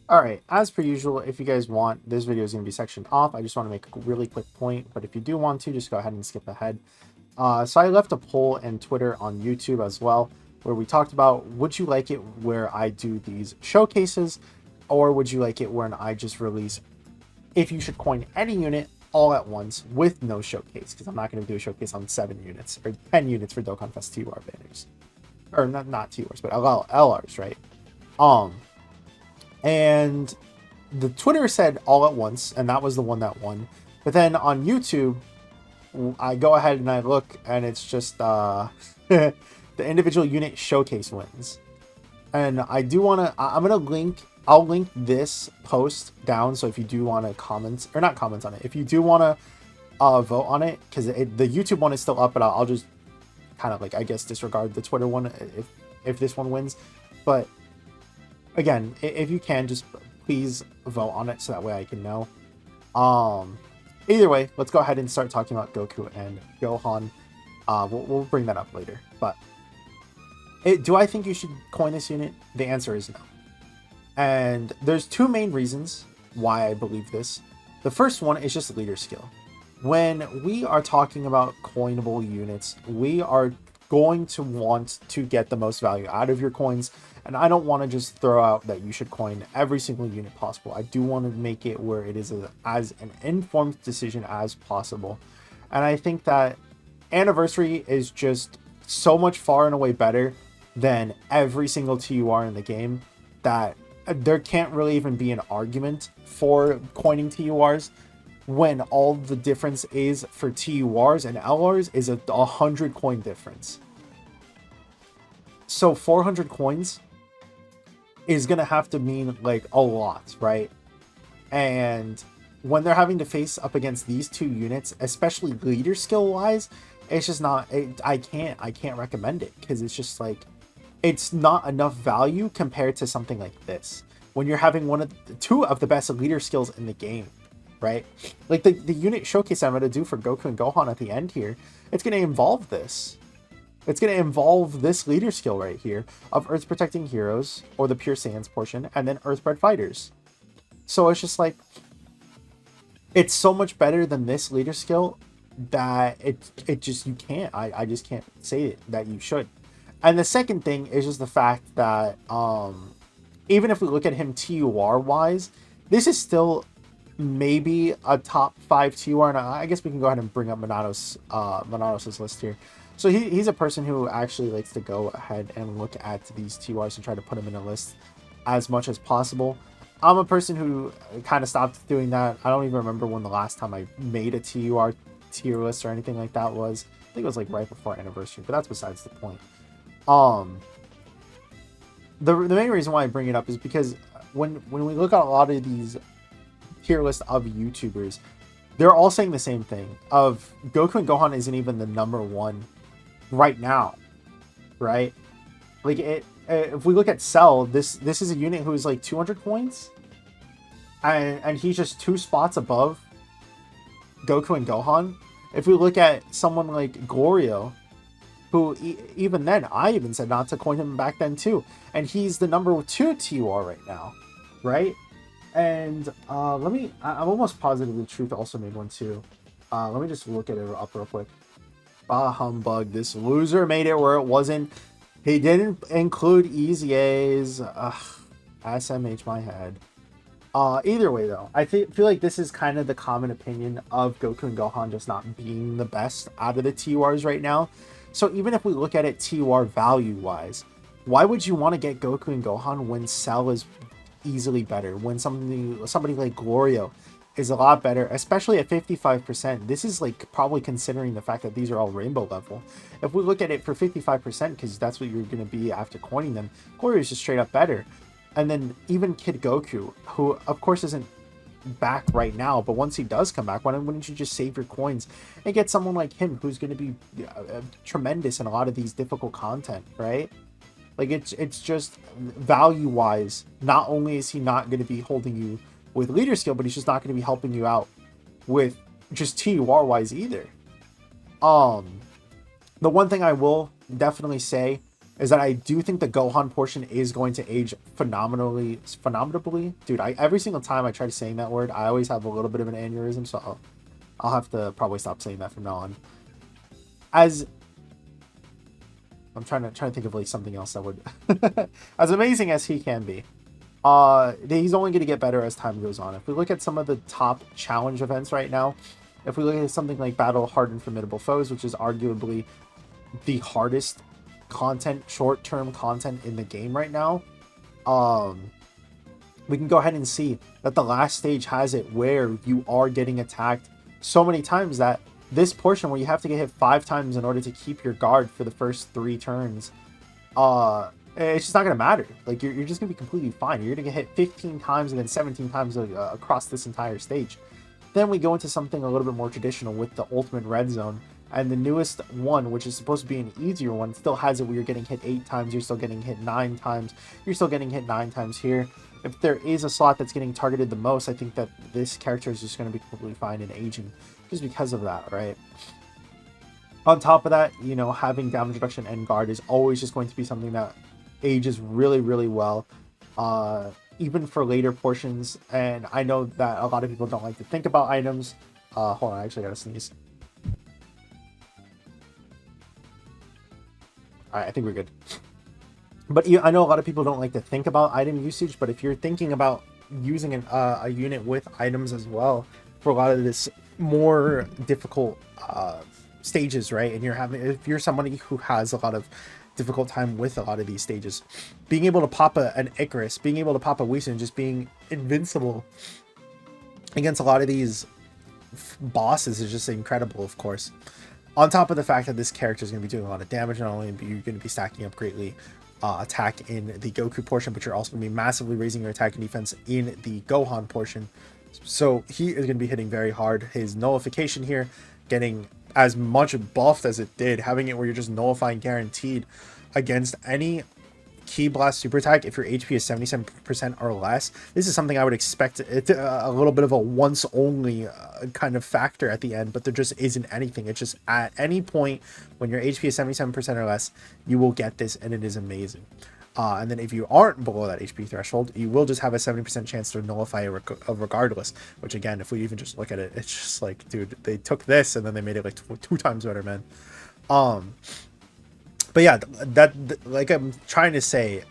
Alright, as per usual, if you guys want, this video is going to be sectioned off. I just want to make a really quick point, but if you do want to, just go ahead and skip ahead. So I left a poll in Twitter on YouTube as well, where we talked about, would you like it where I do these showcases, or would you like it when I just release if you should coin any unit all at once with no showcase, because I'm not going to do a showcase on 7 units, or 10 units for Dokkan Fest TUR banners. Or not TURs, but LRs, right? Um, and the Twitter said all at once, and that was the one that won. But then on YouTube, I go ahead and I look, and it's just the individual unit showcase wins. And I do want to. I'll link this post down. So if you do want to comment or not comment on it, if you do want to vote on it, because the YouTube one is still up, but I'll just kind of like, I guess, disregard the Twitter one if this one wins. But again, if you can, just please vote on it so that way I can know. Either way, let's go ahead and start talking about Goku and Gohan. We'll bring that up later. But do I think you should coin this unit? The answer is no. And there's two main reasons why I believe this. The first one is just leader skill. When we are talking about coinable units, we are going to want to get the most value out of your coins. And I don't want to just throw out that you should coin every single unit possible. I do want to make it where it is as an informed decision as possible. And I think that Anniversary is just so much far and away better than every single TUR in the game that there can't really even be an argument for coining TURs when all the difference is for TURs and LRs is a 100 coin difference. So 400 coins is going to have to mean like a lot, right? And when they're having to face up against these two units, especially leader skill wise, it's just not, I can't recommend it, because it's just like, it's not enough value compared to something like this. When you're having two of the best leader skills in the game, right? Like the unit showcase I'm going to do for Goku and Gohan at the end here, it's going to involve this. It's going to involve this leader skill right here of Earth Protecting Heroes, or the Pure Saiyans portion, and then Earthbred Fighters. So it's just like, it's so much better than this leader skill that it just, you can't, I just can't say it, that you should. And the second thing is just the fact that even if we look at him TUR wise, this is still maybe a top 5 TUR, and I guess we can go ahead and bring up Monatos' list here. So he's a person who actually likes to go ahead and look at these TURs and try to put them in a list as much as possible. I'm a person who kind of stopped doing that. I don't even remember when the last time I made a TUR tier list or anything like that was. I think it was like right before Anniversary, but that's besides the point. The main reason why I bring it up is because when we look at a lot of these tier lists of YouTubers, they're all saying the same thing of Goku and Gohan isn't even the number one right now, right? Like if we look at Cell, this is a unit who is like 200 points, and he's just 2 spots above Goku and Gohan. If we look at someone like Goryo, who even then, I even said not to coin him back then too, and he's the number 2 TUR right now, right? And I'm almost positive the Truth also made one too. Let me just look at it up real quick. Bah humbug, this loser made it where it wasn't. He didn't include Easy A's. SMH my head. Either way though, I feel like this is kind of the common opinion of Goku and Gohan just not being the best out of the TURs right now. So even if we look at it TUR value wise, why would you want to get Goku and Gohan when Cell is easily better? When somebody like Glorio is a lot better, especially at 55%. This is like probably considering the fact that these are all rainbow level. If we look at it for 55%, because that's what you're going to be after coining them, Glorio is just straight up better. And then even Kid Goku, who of course isn't back right now, but once he does come back, why wouldn't you just save your coins and get someone like him who's going to be tremendous in a lot of these difficult content, right? Like it's just value wise, not only is he not going to be holding you with leader skill, but he's just not going to be helping you out with just TUR wise either. The one thing I will definitely say is that I do think the Gohan portion is going to age phenomenally. Dude, every single time I try saying that word, I always have a little bit of an aneurysm, so I'll have to probably stop saying that from now on. As I'm trying to think of like something else that would as amazing as he can be. He's only going to get better as time goes on. If we look at some of the top challenge events right now, if we look at something like Battle Hardened Formidable Foes, which is arguably the hardest content, short-term content in the game right now, we can go ahead and see that the last stage has it where you are getting attacked so many times that this portion where you have to get hit 5 times in order to keep your guard for the first 3 turns, it's just not going to matter. Like, you're just going to be completely fine. You're going to get hit 15 times and then 17 times across this entire stage. Then we go into something a little bit more traditional with the Ultimate Red Zone. And the newest one, which is supposed to be an easier one, still has it where you're getting hit 8 times, you're still getting hit 9 times, you're still getting hit 9 times here. If there is a slot that's getting targeted the most, I think that this character is just going to be completely fine in aging, just because of that, right? On top of that, you know, having damage reduction and guard is always just going to be something that ages really, really well, even for later portions. And I know that a lot of people don't like to think about items. Hold on, I actually gotta sneeze. Alright, I think we're good. But I know a lot of people don't like to think about item usage, but if you're thinking about using a unit with items as well for a lot of this more difficult stages, right? And if you're somebody who has a lot of difficult time with a lot of these stages, being able to pop an Icarus, being able to pop a Whis, just being invincible against a lot of these bosses is just incredible, of course. On top of the fact that this character is going to be doing a lot of damage, not only are you going to be stacking up greatly attack in the Goku portion, but you're also going to be massively raising your attack and defense in the Gohan portion. So he is going to be hitting very hard. His nullification here, getting as much buffed as it did, having it where you're just nullifying guaranteed against any Ki Blast super attack if your HP is 77% or less. This is something I would expect a little bit of a once only kind of factor at the end, but there just isn't anything. It's just at any point when your HP is 77% or less, you will get this, and it is amazing. And then if you aren't below that HP threshold, you will just have a 70% chance to nullify it regardless, which again, if we even just look at it, it's just like, dude, they took this and then they made it like 2 times better, man. But yeah, that like I'm trying to say,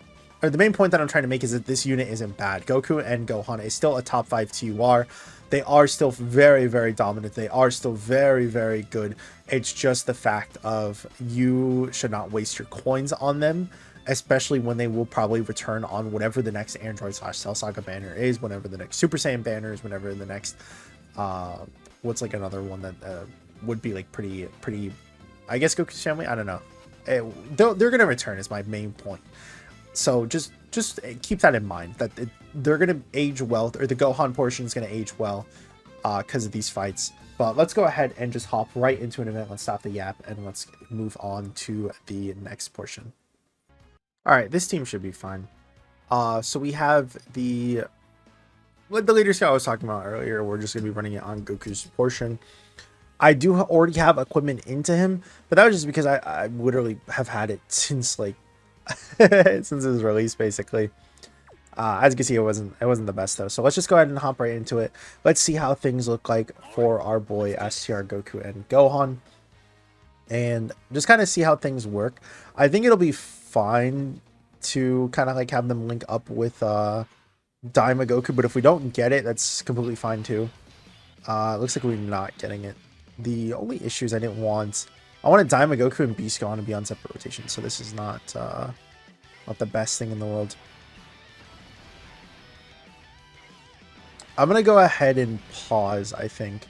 or the main point that I'm trying to make is that this unit isn't bad. Goku and Gohan is still a top 5 TUR. They are still very, very dominant. They are still very, very good. It's just the fact of you should not waste your coins on them, especially when they will probably return on whatever the next Android / Cell Saga banner is, whenever the next Super Saiyan banner is, whenever the next what's like another one that would be like pretty I guess Goku's family, I don't know. They're gonna return is my main point. So just keep that in mind, that they're gonna age well, or the Gohan portion is gonna age well because of these fights. But let's go ahead and just hop right into an event. Let's stop the yap and let's move on to the next portion. All right, this team should be fine. So we have the leader skill I was talking about earlier. We're just gonna be running it on Goku's portion. I do already have equipment into him, but that was just because I literally have had it since like since his release, basically. As you can see, it wasn't the best though. So let's just go ahead and hop right into it. Let's see how things look like for our boy STR Goku and Gohan, and just kind of see how things work. I think it'll be fine to kind of like have them link up with Daima Goku, but if we don't get it, that's completely fine too. Looks like we're not getting it. The only issues I wanted Daima Goku and Beast Gohan to be on separate rotation, so this is not the best thing in the world. I'm gonna go ahead and pause, I think,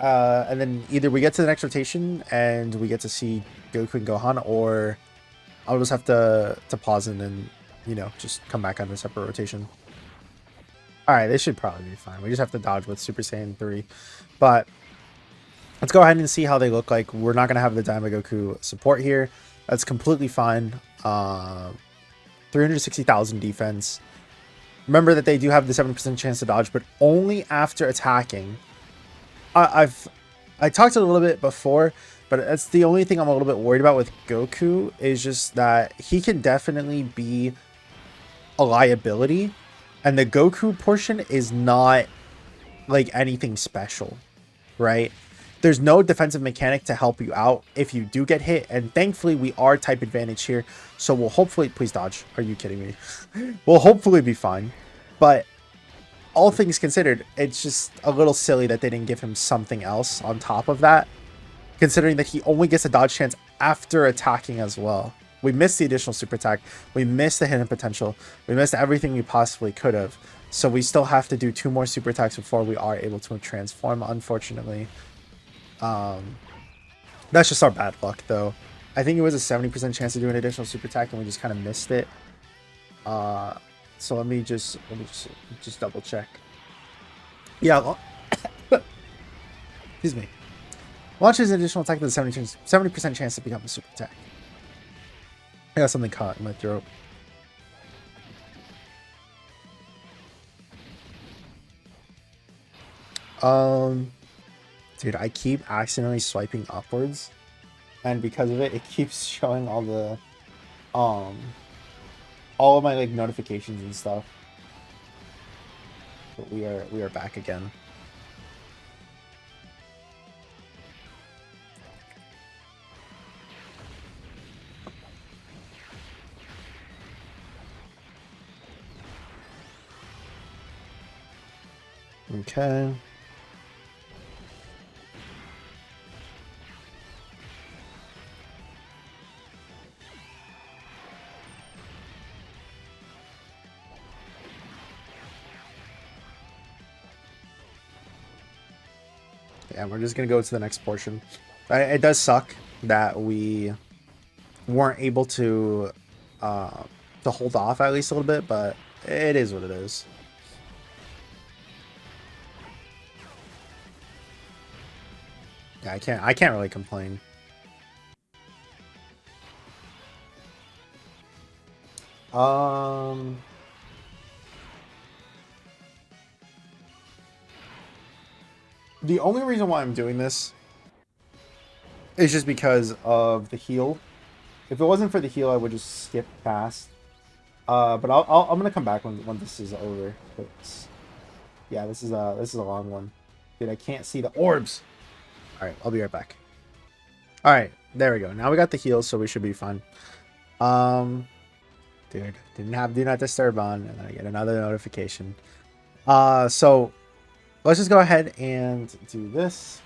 and then either we get to the next rotation and we get to see Goku and Gohan, or I'll just have to pause and then, you know, just come back on a separate rotation. All right, this should probably be fine. We just have to dodge with Super Saiyan 3, but let's go ahead and see how they look like. We're not going to have the Daima Goku support here. That's completely fine. 360,000 defense. Remember that they do have the 7% chance to dodge, but only after attacking. I talked a little bit before, But that's the only thing I'm a little bit worried about with Goku, is just that he can definitely be a liability, and the Goku portion is not like anything special, right? There's no defensive mechanic to help you out if you do get hit, and thankfully we are type advantage here, so we'll hopefully, please dodge, are you kidding me? We'll hopefully be fine. But all things considered, it's just a little silly that they didn't give him something else on top of that, considering that he only gets a dodge chance after attacking as well. We missed the additional super attack, we missed the hidden potential, we missed everything we possibly could have, so we still have to do 2 more super attacks before we are able to transform, unfortunately. That's just our bad luck, though. I think it was a 70% chance to do an additional super attack, and we just kind of missed it. So let me just double check. Yeah. Excuse me. Launches an additional attack with a 70% chance to become a super attack. I got something caught in my throat. Dude, I keep accidentally swiping upwards, and because of it, it keeps showing all the, all of my like notifications and stuff. But we are back again. Okay. Yeah, we're just gonna go to the next portion. It does suck that we weren't able to hold off at least a little bit, but it is what it is. Yeah, I can't really complain. The only reason why I'm doing this is just because of the heal. If it wasn't for the heal, I would just skip past. But I'm gonna come back when this is over. Yeah, this is a long one. Dude, I can't see the orbs. All right, I'll be right back. All right, there we go. Now we got the heal, so we should be fine. Dude, didn't have do not disturb on, and then I get another notification. So let's just go ahead and do this.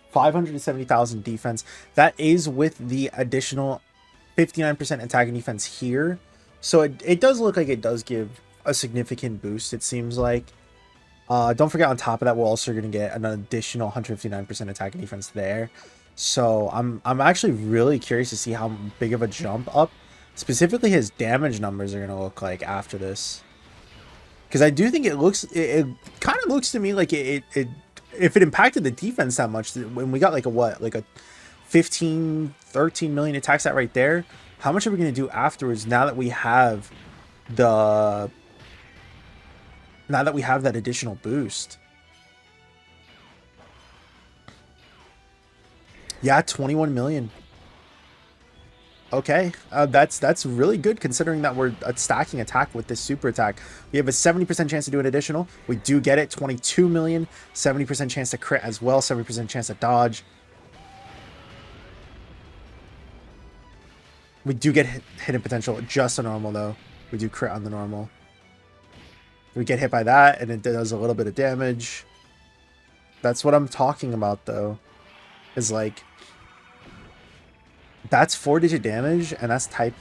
570,000 defense. That is with the additional 59% attack and defense here. So it does look like it does give a significant boost, it seems like. Don't forget, on top of that, we're also going to get an additional 159% attack and defense there. So I'm actually really curious to see how big of a jump up specifically his damage numbers are going to look like after this. Because I do think it kind of looks to me like if it impacted the defense that much, when we got like a 15, 13 million attacks that right there, how much are we going to do afterwards now that we have that additional boost? Yeah, 21 million. Okay, that's really good considering that we're stacking attack with this super attack. We have a 70% chance to do an additional. We do get it. 22 million, 70% chance to crit as well, 70% chance to dodge. We do get hidden potential, just a normal though. We do crit on the normal. We get hit by that and it does a little bit of damage. That's what I'm talking about though. Is like, that's 4-digit damage and that's type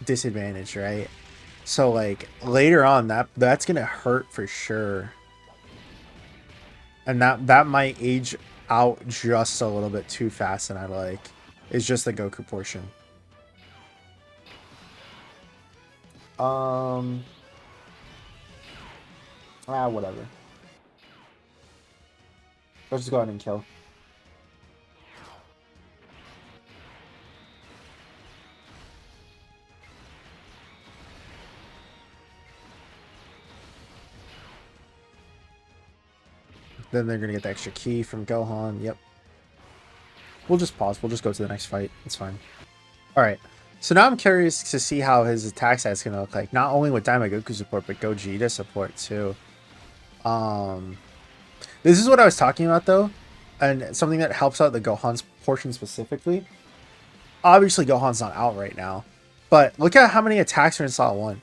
disadvantage, right? So like later on that's gonna hurt for sure. And that might age out just a little bit too fast than I like. It's just the Goku portion. Whatever. Let's just go ahead and kill. Then they're going to get the extra key from Gohan. Yep. We'll just pause. We'll just go to the next fight. It's fine. Alright. So now I'm curious to see how his attack set's going to look like. Not only with Daima Goku support, but Gogeta support too. This is what I was talking about though. And something that helps out the Gohan's portion specifically. Obviously, Gohan's not out right now. But look at how many attacks are in Slot 1.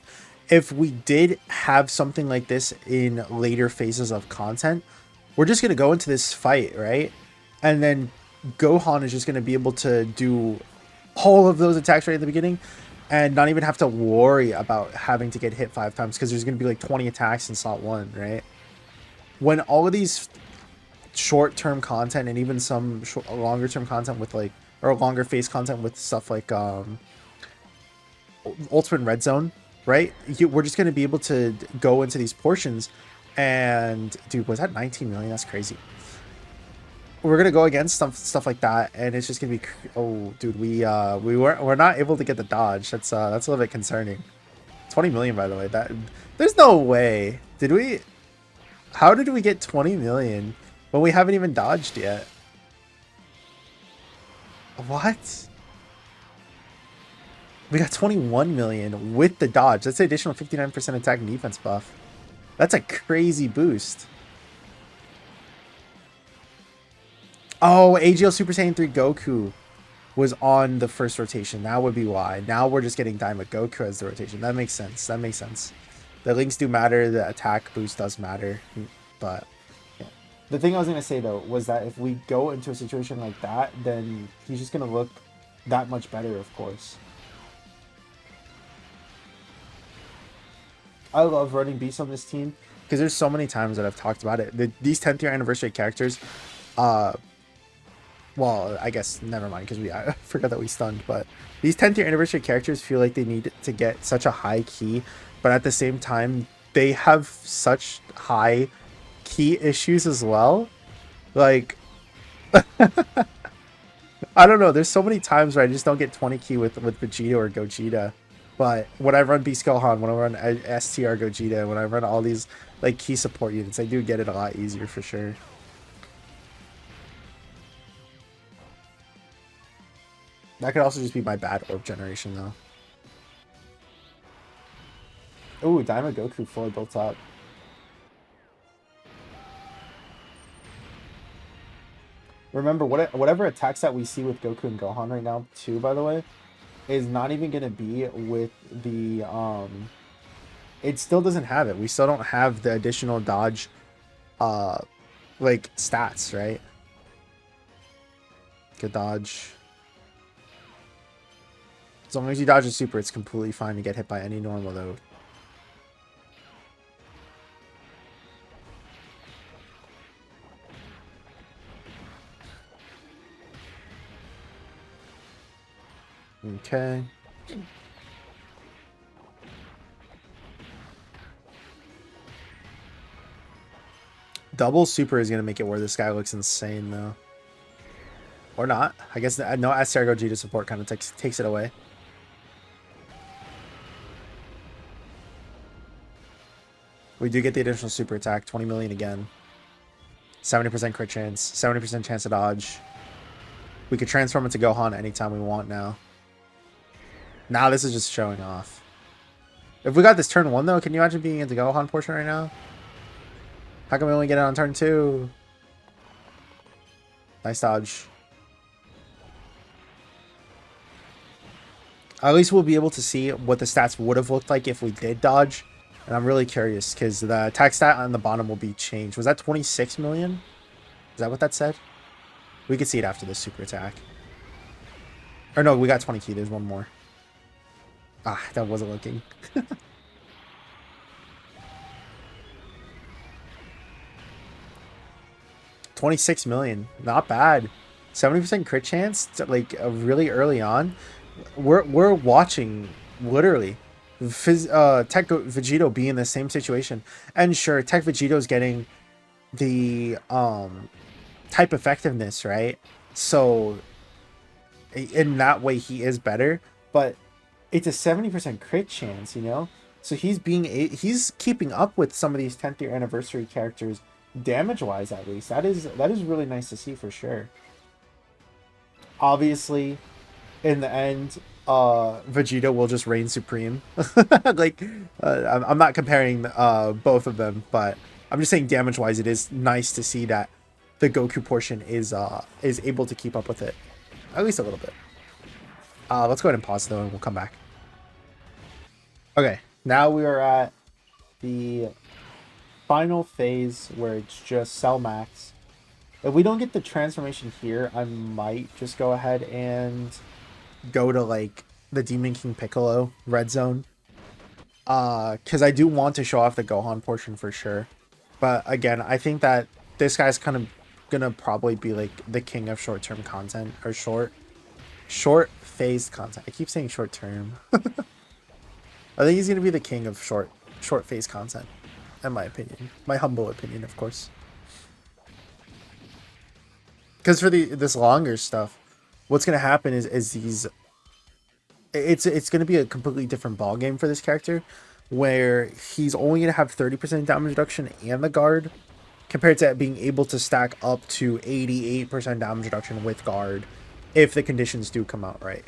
If we did have something like this in later phases of content, we're just going to go into this fight, right? And then Gohan is just going to be able to do all of those attacks right at the beginning and not even have to worry about having to get hit 5 times because there's going to be like 20 attacks in Slot 1, right? When all of these short-term content and even some longer-term content with like, or longer phase content with stuff like Ultimate Red Zone, right? We're just going to be able to go into these portions and, dude, was that 19 million? That's crazy. We're going to go against stuff like that, and it's just going to be, oh, dude, we're not able to get the dodge. That's a little bit concerning. 20 million, by the way. There's no way. How did we get 20 million when we haven't even dodged yet? What? We got 21 million with the dodge. That's an additional 59% attack and defense buff. That's a crazy boost. Oh, AGL Super Saiyan 3 Goku was on the first rotation. That would be why. Now we're just getting Daima Goku as the rotation. That makes sense. That makes sense. The links do matter. The attack boost does matter. But yeah. The thing I was going to say, though, was that if we go into a situation like that, then he's just going to look that much better, of course. I love running Beast on this team because there's so many times that I've talked about it. These 10th year anniversary characters, well, I guess never mind because I forgot that we stunned, but these 10th year anniversary characters feel like they need to get such a high key, but at the same time, they have such high key issues as well. Like, I don't know. There's so many times where I just don't get 20 key with Vegeta or Gogeta. But when I run Beast Gohan, when I run STR Gogeta, when I run all these like key support units, I do get it a lot easier for sure. That could also just be my bad orb generation though. Ooh, Daima Goku fully built up. Remember, whatever attacks that we see with Goku and Gohan right now too, by the way, is not even going to be with the, it still doesn't have it. We still don't have the additional dodge, like, stats, right? Good dodge. As long as you dodge a super, it's completely fine to get hit by any normal load. Okay. Double super is going to make it where this guy looks insane, though. Or not. I guess no STR Gogeta support kind of takes it away. We do get the additional super attack. 20 million again. 70% crit chance. 70% chance to dodge. We could transform into Gohan anytime we want now. Now this is just showing off. If we got this turn 1 though, can you imagine being into Gohan portion right now? How come we only get it on turn 2? Nice dodge. At least we'll be able to see what the stats would have looked like if we did dodge. And I'm really curious because the attack stat on the bottom will be changed. Was that 26 million? Is that what that said? We could see it after this super attack. Or no, we got 20 key. There's one more. Ah, that wasn't looking. 26 million. Not bad. 70% crit chance, like really early on. We're watching literally Tech Vegito be in the same situation. And sure, Tech Vegito's getting the type effectiveness, right? So in that way he is better, but it's a 70% crit chance, you know? So he's keeping up with some of these 10th year anniversary characters damage wise, at least, that is really nice to see for sure. Obviously, in the end, Vegeta will just reign supreme. Like, I'm not comparing both of them, but I'm just saying damage wise, it is nice to see that the Goku portion is able to keep up with it, at least a little bit. Let's go ahead and pause though, and we'll come back. Okay, now we are at the final phase where it's just Cell Max. If we don't get the transformation here, I might just go ahead and go to like the Demon King Piccolo red zone. Because I do want to show off the Gohan portion for sure. But again, I think that this guy's kind of gonna probably be like the king of short-term content, or short phased content. I keep saying short term. I think he's gonna be the king of short phase content, in my opinion. My humble opinion, of course. Because for this longer stuff, what's gonna happen is these. It's gonna be a completely different ball game for this character, where he's only gonna have 30% damage reduction and the guard, compared to being able to stack up to 88% damage reduction with guard, if the conditions do come out right.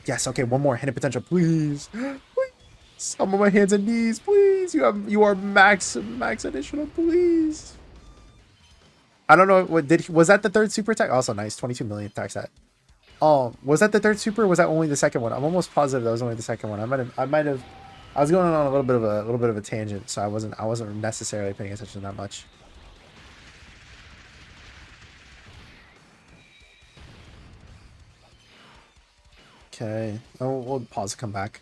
Yes, okay, one more hidden potential, please. Please. I'm on my hands and knees, please. You are max additional, please. I don't know what was that the third super attack? Also nice, 22 million attack set. Was that the third super, or was that only the second one? I'm almost positive that was only the second one. I was going on a little bit of a tangent, so I wasn't necessarily paying attention that much. Okay. Oh, we'll pause to come back.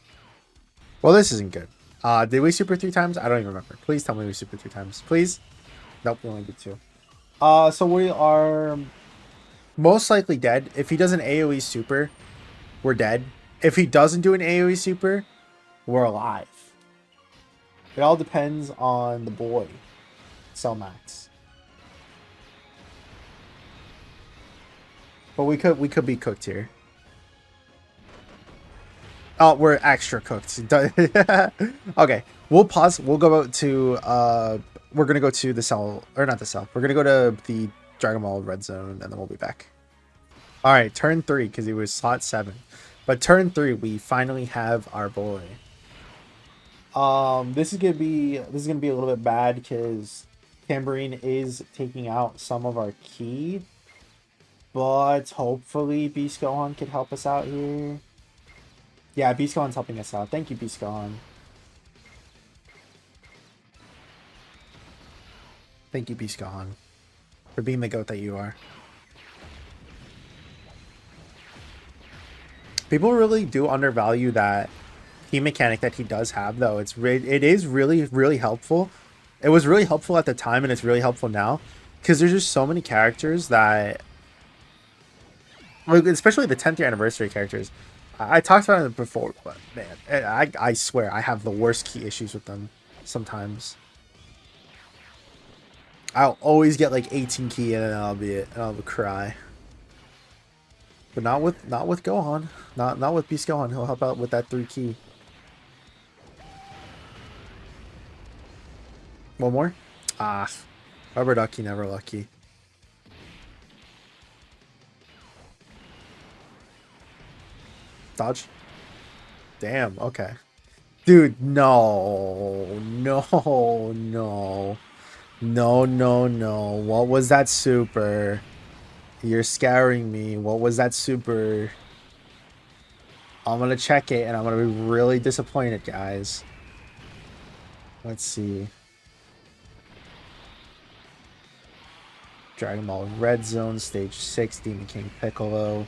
Well, this isn't good. Did we super 3 times? I don't even remember. Please tell me we super 3 times. Please? Nope, we only did 2. So we are most likely dead. If he does an AoE super, we're dead. If he doesn't do an AoE super, we're alive. It all depends on the boy, Cell Max. But we could be cooked here. Oh, we're extra cooked. Okay, we'll pause. We'll go to we're gonna go to the cell, or not the cell. We're gonna go to the Dragon Ball Red Zone, and then we'll be back. All right, turn 3, because he was slot 7, but turn 3 we finally have our boy. This is gonna be a little bit bad because Tambourine is taking out some of our ki, but hopefully Beast Gohan could help us out here. Yeah, Beast Gohan's helping us out. Thank you, Beast Gohan. Thank you, Beast Gohan, for being the goat that you are. People really do undervalue that key mechanic that he does have, though. It is really helpful. It was really helpful at the time, and it's really helpful now, because there's just so many characters that, especially the 10th year anniversary characters. I talked about it before, but man, I swear I have the worst key issues with them sometimes. I'll always get like 18 key and then I'll cry. But not with Gohan. Not with Beast Gohan. He'll help out with that 3 key. One more? Ah. Rubber ducky, never lucky. Dodge. Damn, okay. Dude, no. What was that super? You're scaring me. What was that super? I'm gonna check it, and I'm gonna be really disappointed, guys. Let's see. Dragon Ball Red Zone, Stage 6, Demon King Piccolo.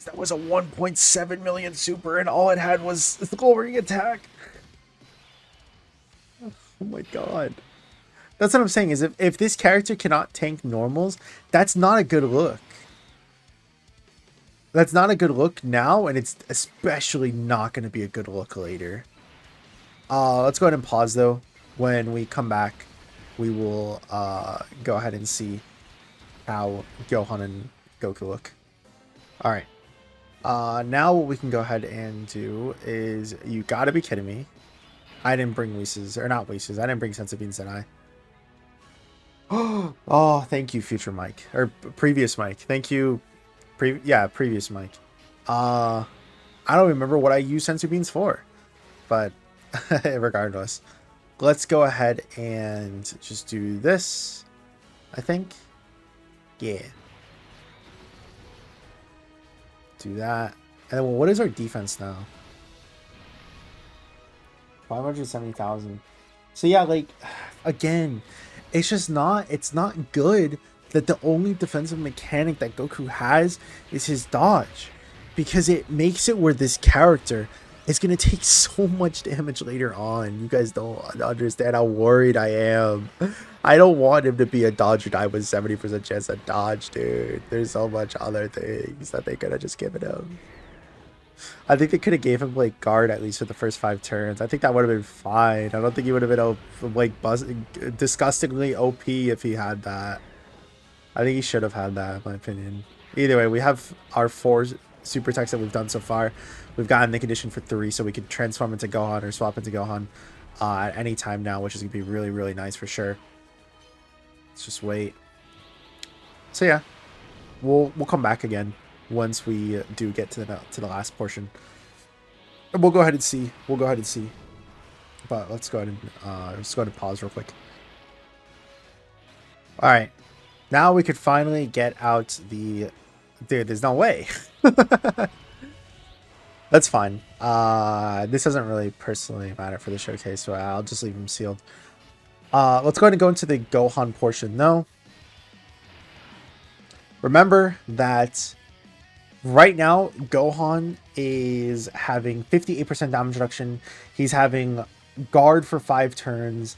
That was a 1.7 million super, and all it had was the lowering attack. Oh my god. That's what I'm saying, is if this character cannot tank normals, that's not a good look. That's not a good look now, and it's especially not going to be a good look later. Let's go ahead and pause, though. When we come back, we will go ahead and see how Gohan and Goku look. Alright. Now what we can go ahead and do is, you gotta be kidding me. I didn't bring Whis, or not Whis. I didn't bring Senzu Beans, did I? Oh, thank you, future Mike. Or previous Mike. Thank you. Previous Mike. I don't remember what I used Senzu Beans for. But regardless. Let's go ahead and just do this. I think. Yeah. Do that. And then, what is our defense now? 570,000. So yeah, like, again, it's not good that the only defensive mechanic that Goku has is his dodge, because it makes it where this character is going to take so much damage later on. You guys don't understand how worried I am. I don't want him to be a dodge or die with 70% chance to dodge, dude. There's so much other things that they could have just given him. I think they could have gave him like guard at least for the first 5 turns. I think that would have been fine. I don't think he would have been like disgustingly OP if he had that. I think he should have had that, in my opinion. Either way, we have our 4 super attacks that we've done so far. We've gotten the condition for 3, so we can transform into Gohan or swap into Gohan at any time now, which is going to be really, really nice for sure. Let's just wait. So yeah, we'll come back again once we do get to the last portion. And we'll go ahead and see. But let's go ahead and pause real quick. All right, now we could finally get out the. Dude, there's no way. That's fine. This doesn't really personally matter for the showcase, so I'll just leave them sealed. Let's go ahead and go into the Gohan portion. No. Remember that right now, Gohan is having 58% damage reduction. He's having guard for 5 turns.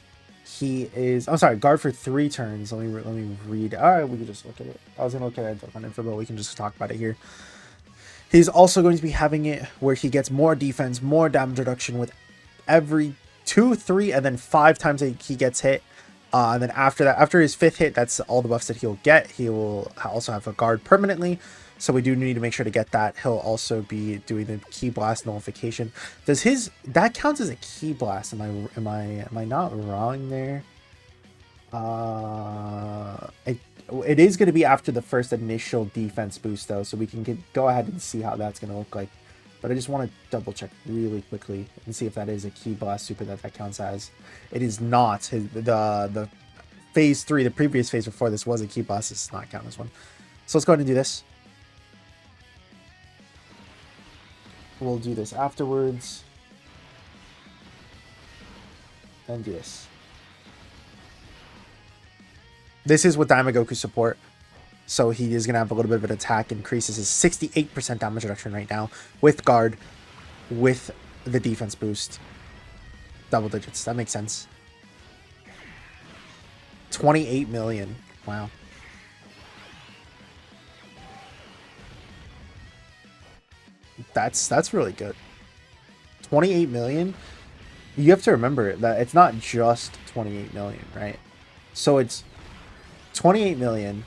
Guard for 3 turns. Let me read. All right, we can just look at it. I was gonna look at it on info, but we can just talk about it here. He's also going to be having it where he gets more defense, more damage reduction with every 2, 3, and then 5 times that he gets hit. And then after that, after his 5th hit, that's all the buffs that he'll get. He will also have a guard permanently, so we do need to make sure to get that. He'll also be doing the Ki Blast nullification. That counts as a Ki Blast? Am I not wrong there? It is going to be after the first initial defense boost though, so we can go ahead and see how that's going to look like. But I just want to double check really quickly and see if that is a Ki Blast super that counts as. It is not. The phase 3, the previous phase before this was a Ki Blast. This does not count as one. So let's go ahead and do this. We'll do this afterwards. And do this. This is with Daima Goku support. So he is going to have a little bit of an attack. Increases his 68% damage reduction right now. With guard. With the defense boost. Double digits. That makes sense. 28 million. Wow. That's really good. 28 million. You have to remember that it's not just 28 million, right? So it's 28 million,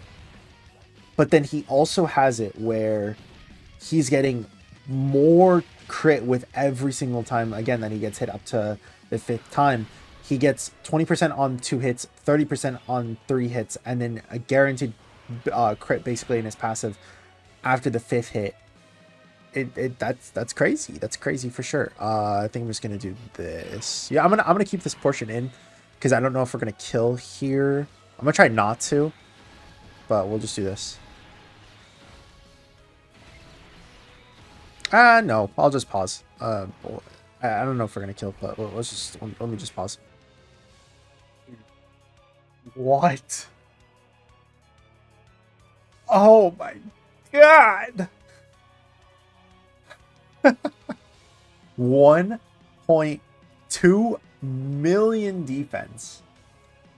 but then he also has it where he's getting more crit with every single time again that he gets hit up to the 5th time. He gets 20% on 2 hits, 30% on 3 hits, and then a guaranteed crit basically in his passive after the 5th hit. That's crazy. That's crazy for sure. I think I'm just gonna do this. Yeah, I'm gonna keep this portion in because I don't know if we're gonna kill here. I'm gonna try not to, but we'll just do this. No, I'll just pause. I don't know if we're gonna kill, but let me just pause. What? Oh my god! 1.2 million defense.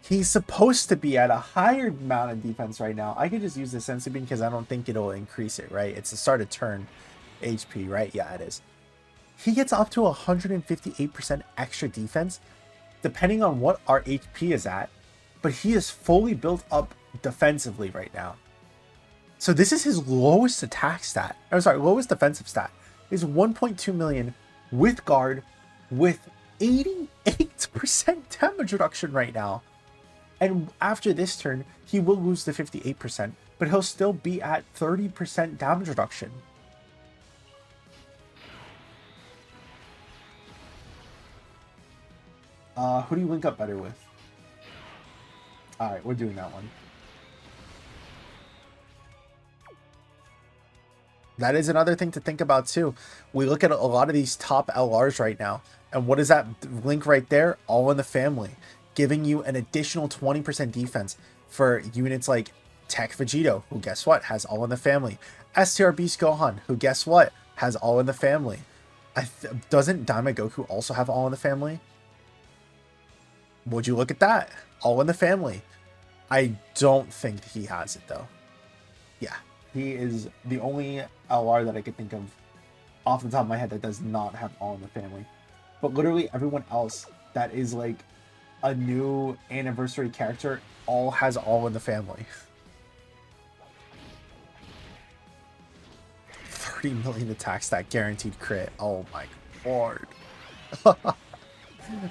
He's supposed to be at a higher amount of defense right now. I could just use the Senzu Bean because I don't think it'll increase it, right? It's the start of turn HP, right? Yeah, it is. He gets up to 158% extra defense, depending on what our HP is at. But he is fully built up defensively right now. So this is his lowest attack stat. I'm sorry, lowest defensive stat. Is 1.2 million with guard, with 88% damage reduction right now. And after this turn, he will lose the 58%, but he'll still be at 30% damage reduction. Who do you link up better with? Alright, we're doing that one. That is another thing to think about too. We look at a lot of these top LRs right now, and what is that link right there? All in the family, giving you an additional 20% defense for units like Tech Vegito, who guess what, has all in the family. STR Beast Gohan, who guess what, has all in the family. Doesn't Daima Goku also have all in the family? Would you look at that? All in the family. I don't think he has it though. Yeah, he is the only LR that I could think of off the top of my head that does not have all in the family. But literally everyone else that is like a new anniversary character all has all in the family. 30 million attack stat guaranteed crit. Oh my lord.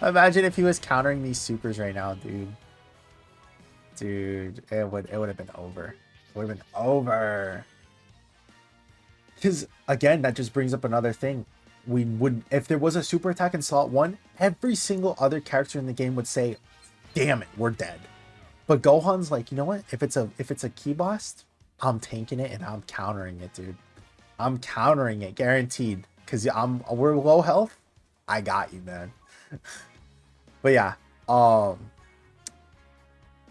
Imagine if he was countering these supers right now, dude. Dude, it would have been over. It would have been over. Because again, that just brings up another thing. We would, if there was a super attack in slot 1, every single other character in the game would say, "Damn it, we're dead." But Gohan's like, you know what? If it's a key blast, I'm tanking it and I'm countering it, dude. I'm countering it, guaranteed. Because we're low health. I got you, man. But yeah,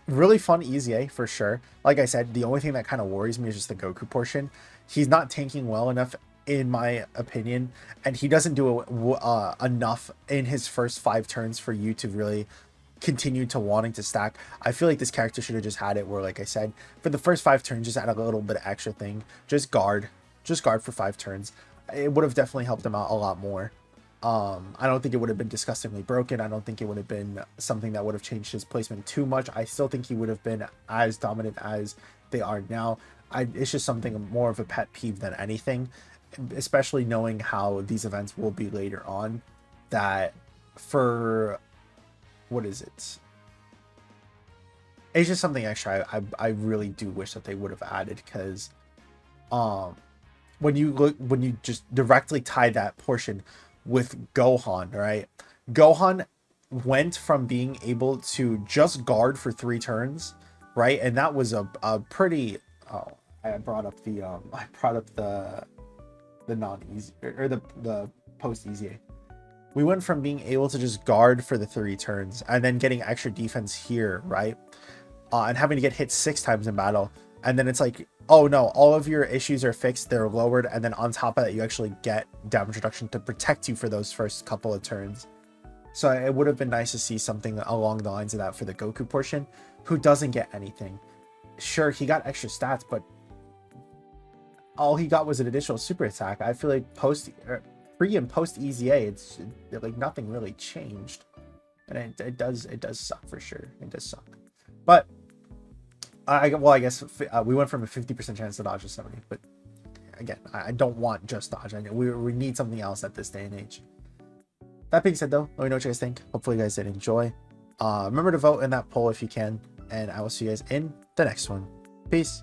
really fun EZA for sure. Like I said, the only thing that kind of worries me is just the Goku portion. He's not tanking well enough, in my opinion, and he doesn't do enough in his first 5 turns for you to really continue to wanting to stack. I feel like this character should have just had it where, like I said, for the first 5 turns, just add a little bit of extra thing. Just guard for 5 turns. It would have definitely helped him out a lot more. I don't think it would have been disgustingly broken. I don't think it would have been something that would have changed his placement too much. I still think he would have been as dominant as they are now. It's just something more of a pet peeve than anything, especially knowing how these events will be later on. That for, what is it? It's just something extra I really do wish that they would have added, because when you just directly tie that portion with Gohan, right? Gohan went from being able to just guard for 3 turns, right? And that was a pretty, I brought up the non-easy, or the post easy. We went from being able to just guard for the 3 turns and then getting extra defense here, right? And having to get hit 6 times in battle. And then it's like, oh no, all of your issues are fixed, they're lowered, and then on top of that, you actually get damage reduction to protect you for those first couple of turns. So it would have been nice to see something along the lines of that for the Goku portion, who doesn't get anything. Sure, he got extra stats, but all he got was an additional super attack. I feel like pre and post EZA, it's like nothing really changed, and it does suck for sure. It does suck, but I guess we went from a 50% chance to dodge to 70, but again, I don't want just dodge. We need something else at this day and age. That being said, though, let me know what you guys think. Hopefully you guys did enjoy. Remember to vote in that poll if you can, and I will see you guys in the next one. Peace.